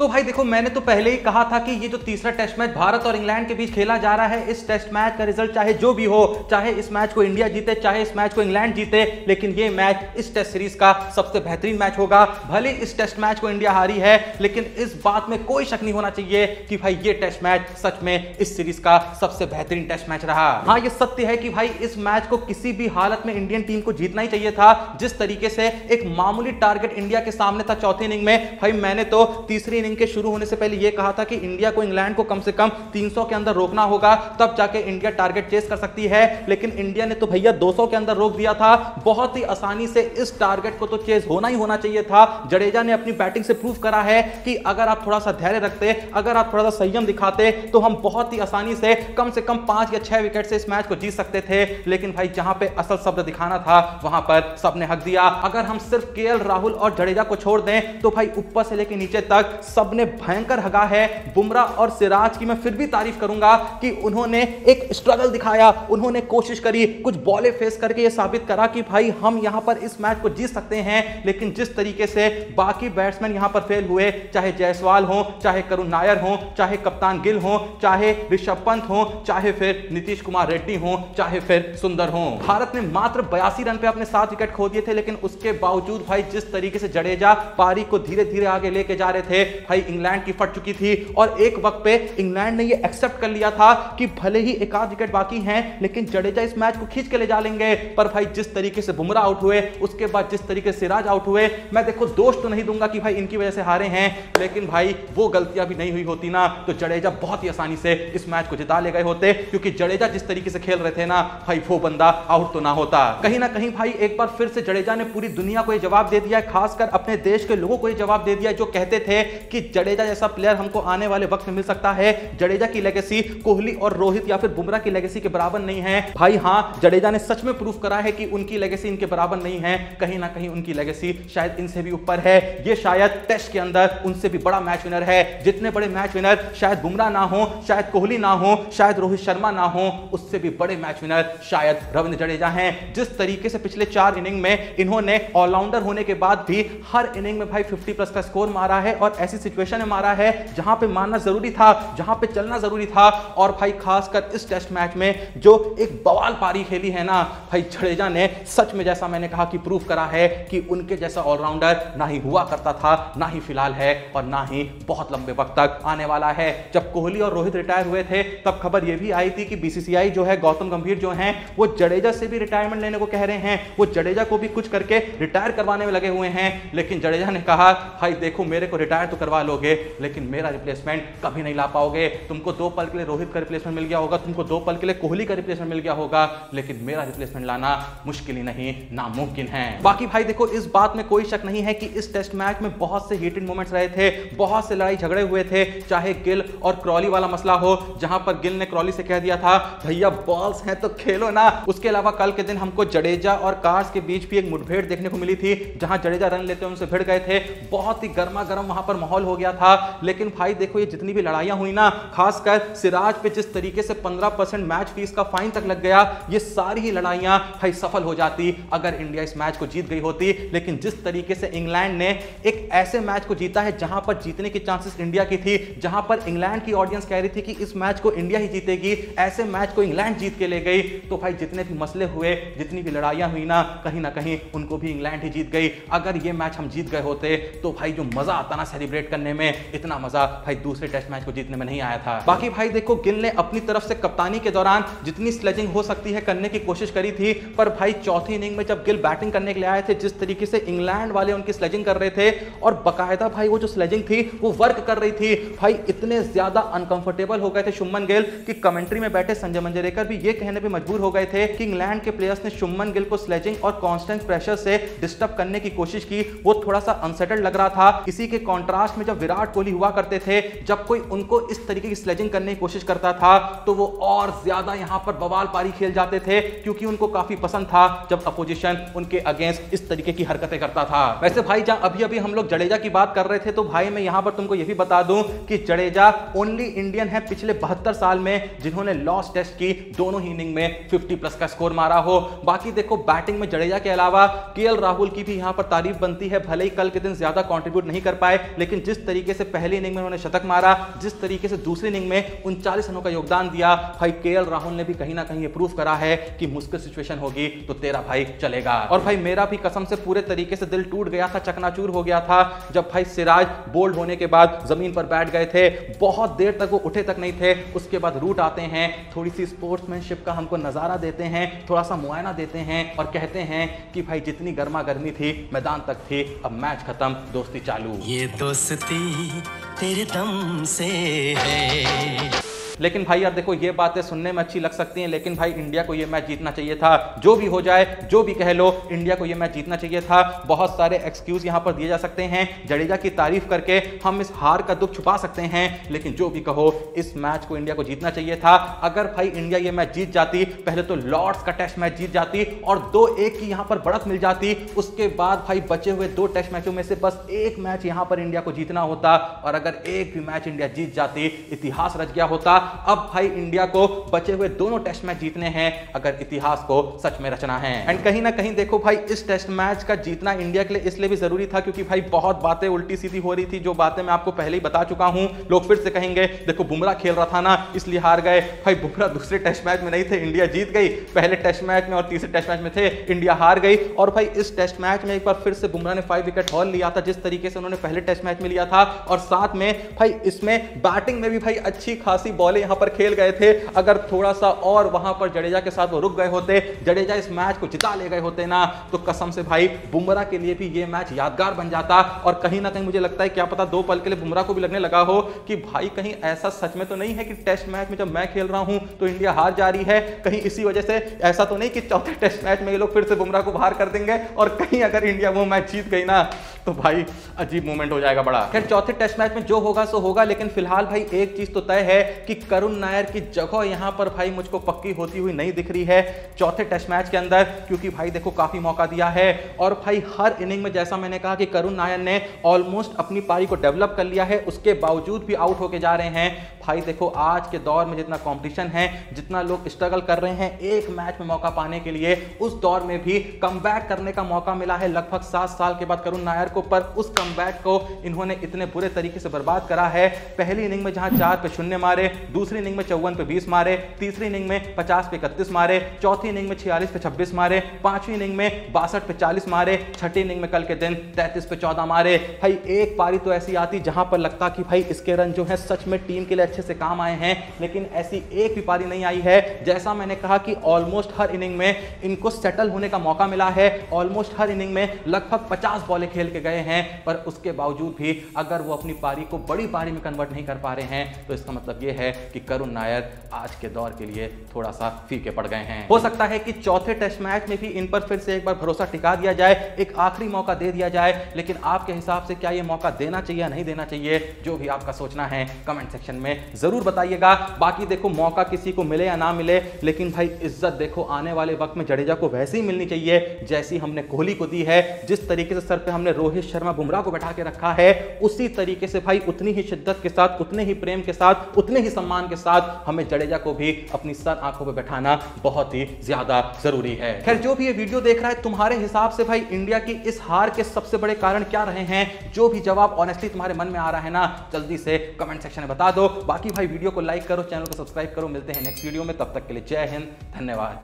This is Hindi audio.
तो भाई देखो, मैंने तो पहले ही कहा था कि ये जो तीसरा टेस्ट मैच भारत और इंग्लैंड के बीच खेला जा रहा है, इस टेस्ट मैच का रिजल्ट चाहे जो भी हो, चाहे इस मैच को इंडिया जीते चाहे इस मैच को इंग्लैंड जीते, लेकिन ये मैच इस टेस्ट सीरीज का सबसे बेहतरीन मैच होगा। भले इस टेस्ट मैच को इंडिया हारी है, लेकिन इस बात में कोई शक नहीं होना चाहिए कि भाई ये टेस्ट मैच सच में इस सीरीज का सबसे बेहतरीन टेस्ट मैच रहा। हाँ, ये सत्य है कि भाई इस मैच को किसी भी हालत में इंडियन टीम को जीतना ही चाहिए था। जिस तरीके से एक मामूली टारगेट इंडिया के सामने था चौथी इनिंग में, भाई मैंने तो तीसरी इनिंग के शुरू होने से पहले यह कहा था कि इंडिया को इंग्लैंड को कम से कम 300 के अंदर रोकना होगा, तब जाके इंडिया टारगेट चेस कर सकती है। लेकिन इंडिया ने तो भैया 200 के अंदर रोक दिया था। बहुत ही आसानी से इस टारगेट को तो चेस होना ही होना चाहिए था। जडेजा ने अपनी बैटिंग से प्रूव करा है कि अगर आप थोड़ा सा धैर्य रखते, अगर आप थोड़ा सा संयम दिखाते, तो हम बहुत ही आसानी से कम 5 या 6 विकेट से इस मैच को जीत सकते थे। लेकिन भाई जहां पे असल शब्द दिखाना था, वहां पर सबने हक दिया। अगर हम सिर्फ केएल राहुल और जडेजा को छोड़ दें, तो भाई ऊपर से लेकर नीचे तक सबने भयंकर हगा है। बुमराह और सिराज की मैं फिर भी तारीफ करूंगा कि उन्होंने एक स्ट्रगल दिखाया, उन्होंने कोशिश करी, कुछ बॉलें फेस करके यह साबित करा कि भाई हम यहां पर इस मैच को जीत सकते हैं। लेकिन जिस तरीके से बाकी बैट्समैन यहां पर फेल हुए, चाहे जायसवाल हो, चाहे करुण नायर हो, चाहे कप्तान गिल हो, चाहे ऋषभ पंत हो, चाहे फिर नीतीश कुमार रेड्डी हो, चाहे फिर सुंदर हो, भारत ने मात्र 82 रन पे अपने 7 विकेट खो दिए थे। लेकिन उसके बावजूद भाई जिस तरीके से जडेजा पारी को धीरे धीरे आगे लेके जा रहे थे, भाई इंग्लैंड की फट चुकी थी। और एक वक्त पे इंग्लैंड ने ये एक्सेप्ट कर लिया था कि भले ही एक आध विकेट बाकी हैं, लेकिन जडेजा इस मैच को खींच के ले जा लेंगे। पर भाई जिस तरीके से बुमराह आउट हुए, उसके बाद जिस तरीके से सिराज आउट हुए, मैं देखो दोष तो नहीं दूंगा कि भाई इनकी वजह से हारे हैं, लेकिन भाई वो गलतियां भी नहीं हुई होती ना, तो जडेजा बहुत ही आसानी से इस मैच को जिता ले गए होते। क्योंकि जडेजा जिस तरीके से खेल रहे थे ना, भाई वो बंदा आउट तो ना होता। कहीं ना कहीं भाई एक बार फिर से जडेजा ने पूरी दुनिया को यह जवाब दे दिया, खासकर अपने देश के लोगों को यह जवाब दे दिया जो कहते थे कि जडेजा जैसा प्लेयर हमको आने वाले वक्त में मिल सकता है। जडेजा की लेगेसी कोहली और रोहित या फिर बुमराह की लेगेसी के बराबर नहीं है। भाई हाँ, जडेजा ने सच में प्रूफ करा है कि उनकी लेगेसी इनके बराबर नहीं है। कहीं ना कहीं उनकी लेगेसी शायद इनसे भी ऊपर है। ये शायद टेस्ट के अंदर उनसे भी बड़ा मैच विनर है। जितने बड़े मैच विनर शायद बुमराह ना हो, शायद कोहली ना हो, शायद रोहित शर्मा ना हो, उससे भी बड़े मैच विनर शायद रविंद्र जडेजा हैं। जिस तरीके से पिछले 4 इनिंग में इन्होंने ऑलराउंडर होने के बाद भी हर इनिंग में भाई 50+ का स्कोर मारा है, और ऐसी सिचुएशन में मारा है जहां पे मारना जरूरी था, जहां पे चलना जरूरी था। और भाई खासकर इस टेस्ट मैच में जो एक बवाल पारी खेली है ना, भाई जडेजा ने सच में, जैसा मैंने कहा, कि प्रूफ करा है कि उनके जैसा ऑलराउंडर ना ही हुआ करता था, ना ही फिलहाल है, और ना ही बहुत लंबे वक्त तक आने वाला है। जब कोहली और रोहित रिटायर हुए थे, तब खबर यह भी आई थी कि बीसीसीआई जो है, गौतम गंभीर जो हैं, वो जडेजा से भी रिटायरमेंट लेने को कह रहे हैं। वो जडेजा को भी कुछ करके रिटायर करवाने में लगे हुए हैं। लेकिन जडेजा ने कहा, भाई देखो मेरे को रिटायर तो करवा लोगे, लेकिन मेरा रिप्लेसमेंट कभी नहीं ला पाओगे। तुमको 2 पल के लिए रोहित का रिप्लेसमेंट मिल गया होगा, तुमको 2 पल के लिए कोहली का रिप्लेसमेंट मिल गया होगा, लेकिन मेरा रिप्लेसमेंट लाना मुश्किल ही नहीं, नामुमकिन है। बाकी भाई देखो, इस बात में कोई शक नहीं है कि इस टेस्ट मैच में बहुत से हीटेड मोमेंट्स रहे थे, बहुत से लड़ाई झगड़े हुए थे। चाहे गिल और क्रॉली वाला मसला हो, जहां पर गिल ने क्रॉली से कह दिया था, भैया बॉल्स हैं तो खेलो ना। उसके अलावा कल के दिन हमको जडेजा और कार्स के बीच भी एक मुठभेड़ देखने को मिली थी, जहां जडेजा रन लेते उनसे भिड़ गए थे। बहुत ही गर्मा गर्म वहां पर माहौल हो गया था। लेकिन भाई देखो, ये जितनी भी लड़ाइयां हुई ना, खासकर सिराज पे जिस तरीके से 15% मैच फीस का फाइन तक लग गया, ये सारी ही लड़ाइयां भाई सफल हो जाती अगर इंडिया इस मैच को जीत गई होती। लेकिन जिस तरीके से इंग्लैंड ने एक ऐसे मैच को जीता है जहां पर जीतने की चांसेस इंडिया की थी, जहां पर इंग्लैंड की ऑडियंस कह रही थी कि इस मैच को इंडिया ही जीतेगी, ऐसे मैच को इंग्लैंड जीत के ले गई। तो भाई जितने भी मसले हुए, जितनी भी लड़ाइयां हुई ना कहीं उनको भी इंग्लैंड ही जीत गई। अगर ये मैच हम जीत गए होते, तो भाई जो मजा आता ना सेलिब्रेट करने में, इतना मजा भाई दूसरे टेस्ट मैच को जीतने में नहीं आया था। बाकी भाई देखो, गिल ने अपनी तरफ से कप्तानी के दौरान जितनी स्लेजिंग हो सकती है करने की कोशिश करी थी, पर भाई चौथी इनिंग में जब गिल बैटिंग करने के लिए आए थे, जिस तरीके से इंग्लैंड वाले उनकी स्लेजिंग कर रहे थे, और बकायदा भाई वो जो स्लेजिंग थी वो वर्क कर रही थी, भाई इतने ज्यादा अनकंफर्टेबल हो गए थे शुभमन गिल कि कमेंट्री में बैठे संजय मंजरेकर भी ये कहने पे मजबूर हो गए थे कि इंग्लैंड के प्लेयर्स ने शुभमन गिल को स्लेजिंग और कांस्टेंट प्रेशर से डिस्टर्ब करने की कोशिश की। वो थोड़ा सा अनसेटल्ड लग रहा था। इसी के कॉन्ट्रास्ट में जब विराट कोहली हुआ करते थे, जब कोई उनको इस तरीके की स्लेजिंग करने की कोशिश करता था, तो वो और ज्यादा यहां पर बवाल पारी खेल जाते थे, क्योंकि उनको काफी पसंद था जब अपोजिशन उनके अगेंस्ट इस तरीके की हरकतें करता था। वैसे भाई जहां अभी हम लोग जडेजा की बात कर रहे थे, तो भाई मैं यहां पर तुमको यह भी बता दूं कि जडेजा ओनली इंडियन है पिछले 72 साल में जिन्होंने लॉस टेस्ट की दोनों ही इनिंग में 50+ का स्कोर मारा हो। बाकी देखो, बैटिंग में जडेजा के अलावा केएल राहुल की भी यहां पर तारीफ बनती है। भले ही कल के दिन ज्यादा कंट्रीब्यूट नहीं कर पाए, लेकिन जिस तरीके से पहली इनिंग में उन्होंने शतक मारा, जिस तरीके से दूसरी इनिंग में 39 रनों का योगदान दिया, भाई केएल राहुल ने भी कहीं ना कहीं ये प्रूफ करा है कि मुश्किल सिचुएशन होगी तो तेरा भाई चलेगा। और भाई मेरा भी कसम से पूरे तरीके से दिल टूट गया था, चकनाचूर हो गया था जब भाई सिराज बोल्ड होने के बाद जमीन पर बैठ गए थे। बहुत देर तक वो उठे तक नहीं थे। उसके बाद रूट आते हैं, थोड़ी सी स्पोर्ट्समैनशिप का हमको नजारा देते हैं, थोड़ा सा मुआयना देते हैं और कहते हैं कि भाई जितनी गर्मा गर्मी थी मैदान तक थी, अब मैच खत्म, दोस्ती चालू। ये दोस्ती तेरे दम से है। लेकिन भाई यार देखो, ये बातें सुनने में अच्छी लग सकती हैं, लेकिन भाई इंडिया को ये मैच जीतना चाहिए था। जो भी हो जाए, जो भी कह लो, इंडिया को ये मैच जीतना चाहिए था। बहुत सारे एक्सक्यूज यहां पर दिए जा सकते हैं, जडेजा की तारीफ करके हम इस हार का दुख छुपा सकते हैं, लेकिन जो भी कहो, इस मैच को इंडिया को जीतना चाहिए था। अगर भाई इंडिया ये मैच जीत जाती, पहले तो लॉर्ड्स का टेस्ट मैच जीत जाती और 2-1 की यहां पर बढ़त मिल जाती। उसके बाद भाई बचे हुए 2 टेस्ट मैचों में से बस 1 मैच यहां पर इंडिया को जीतना होता और अगर एक भी मैच इंडिया जीत जाती, इतिहास रच गया होता। अब भाई इंडिया को बचे हुए दोनों टेस्ट मैच जीतने हैं अगर इतिहास को सच में रचना है। एंड कहीं ना कहीं देखो भाई, इस टेस्ट मैच का जीतना इंडिया के लिए इसलिए भी जरूरी था क्योंकि भाई बहुत बातें उल्टी सीधी हो रही थी, जो बातें मैं आपको पहले ही बता चुका हूं। लोग फिर से कहेंगे देखो बुमराह खेल रहा था ना इसलिए हार गए। भाई बुमराह दूसरे टेस्ट मैच में नहीं थे, इंडिया जीत गई। पहले टेस्ट मैच में और तीसरे टेस्ट मैच में थे, इंडिया हार गई। और भाई इस टेस्ट मैच में एक बार फिर से बुमराह ने 5 विकेट हॉल लिया था, जिस तरीके से उन्होंने पहले टेस्ट मैच में लिया था। और साथ में भाई इसमें बैटिंग में भी भाई अच्छी खासी बॉलें यहां पर खेल गए थे। अगर थोड़ा सा और वहां पर जडेजा के साथ वो रुक गए होते, जडेजा इस मैच को जिता ले गए होते ना, तो कसम से भाई बुमराह के लिए भी ये मैच यादगार बन जाता। और कहीं ना कहीं मुझे लगता है क्या पता 2 पल के लिए बुमराह को भी लगने लगा हो कि भाई कहीं ऐसा सच में तो नहीं है कि टेस्ट मैच में जब मैं खेल रहा हूं तो इंडिया हार जा रही है, कहीं इसी वजह से ऐसा तो नहीं कि चौथे टेस्ट मैच में ये लोग फिर से बुमराह को बाहर कर देंगे और कहीं अगर इंडिया वो मैच जीत गई ना तो भाई अजीब मोमेंट हो जाएगा बड़ा। खैर चौथे टेस्ट मैच में जो होगा सो होगा, लेकिन फिलहाल भाई एक चीज तो तय है कि करुण नायर की जगह यहां पर भाई मुझको पक्की होती हुई नहीं दिख रही है चौथे टेस्ट मैच के अंदर, क्योंकि भाई देखो काफी मौका दिया है और भाई हर इनिंग में जैसा मैंने कहा कि करुण नायर ने ऑलमोस्ट अपनी पारी को डेवलप कर लिया है, उसके बावजूद भी आउट होके जा रहे हैं। भाई देखो आज के दौर में जितना कंपटीशन है, जितना लोग स्ट्रगल कर रहे हैं एक मैच में मौका पाने के लिए, उस दौर में भी कमबैक करने का मौका मिला है लगभग 7 साल के बाद करुण नायर को। पर उस कमबैक को इन्होंने इतने बुरे तरीके से बर्बाद करा है। पहली इनिंग में जहां 4 पे 0 मारे, दूसरी इनिंग में 54 पे 20 मारे, तीसरी इनिंग में 50 पे 31 मारे, चौथी इनिंग में 46 पे 26 मारे, पांचवी इनिंग में 62 पे 40 मारे, छठी इनिंग में कल के दिन 33 पे 14 मारे। भाई एक पारी तो ऐसी आती जहां पर लगता कि भाई इसके रन जो है सच में टीम के लिए अच्छे से काम आए हैं, लेकिन ऐसी एक भी पारी नहीं आई है। जैसा मैंने कहा कि ऑलमोस्ट हर इनिंग में इनको सेटल होने का मौका मिला है, ऑलमोस्ट हर इनिंग में लगभग 50 बॉलें खेल के गए हैं, पर उसके बावजूद भी अगर वो अपनी पारी को बड़ी पारी में कन्वर्ट नहीं कर पा रहे हैं तो इसका मतलब ये है कि करुण नायर आज के दौर के लिए थोड़ा सा फीके पड़ गए हैं। हो सकता है कि चौथे टेस्ट मैच में भी इन पर फिर से एक बार भरोसा टिका दिया जाए, एक आखिरी मौका दे दिया जाए, लेकिन आपके हिसाब से क्या ये मौका देना चाहिए या नहीं देना चाहिए, जो भी आपका सोचना है कमेंट सेक्शन में जरूर बताइएगा। बाकी देखो मौका किसी को मिले या ना मिले, लेकिन भाई इज्जत देखो आने वाले वक्त में जडेजा को वैसे ही मिलनी चाहिए जैसी हमने कोहली को दी है। जिस तरीके से सर पे हमने रोहित शर्मा बुमराह को बैठा के रखा है, उसी तरीके से भाई उतनी ही शिद्दत के साथ, उतने ही प्रेम के साथ, उतने ही सम्मान के साथ हमें जडेजा को भी अपनी सर आंखों पे बैठाना बहुत ही ज्यादा जरूरी है। खैर जो भी ये वीडियो देख रहा है, तुम्हारे हिसाब से भाई इंडिया की इस हार के सबसे बड़े कारण क्या रहे हैं? जो भी जवाब ऑनेस्टली तुम्हारे मन में आ रहा है ना, जल्दी से कमेंट सेक्शन में बता दो। बाकी भाई वीडियो को लाइक करो, चैनल को सब्सक्राइब करो। मिलते हैं नेक्स्ट वीडियो में, तब तक के लिए जय हिंद, धन्यवाद।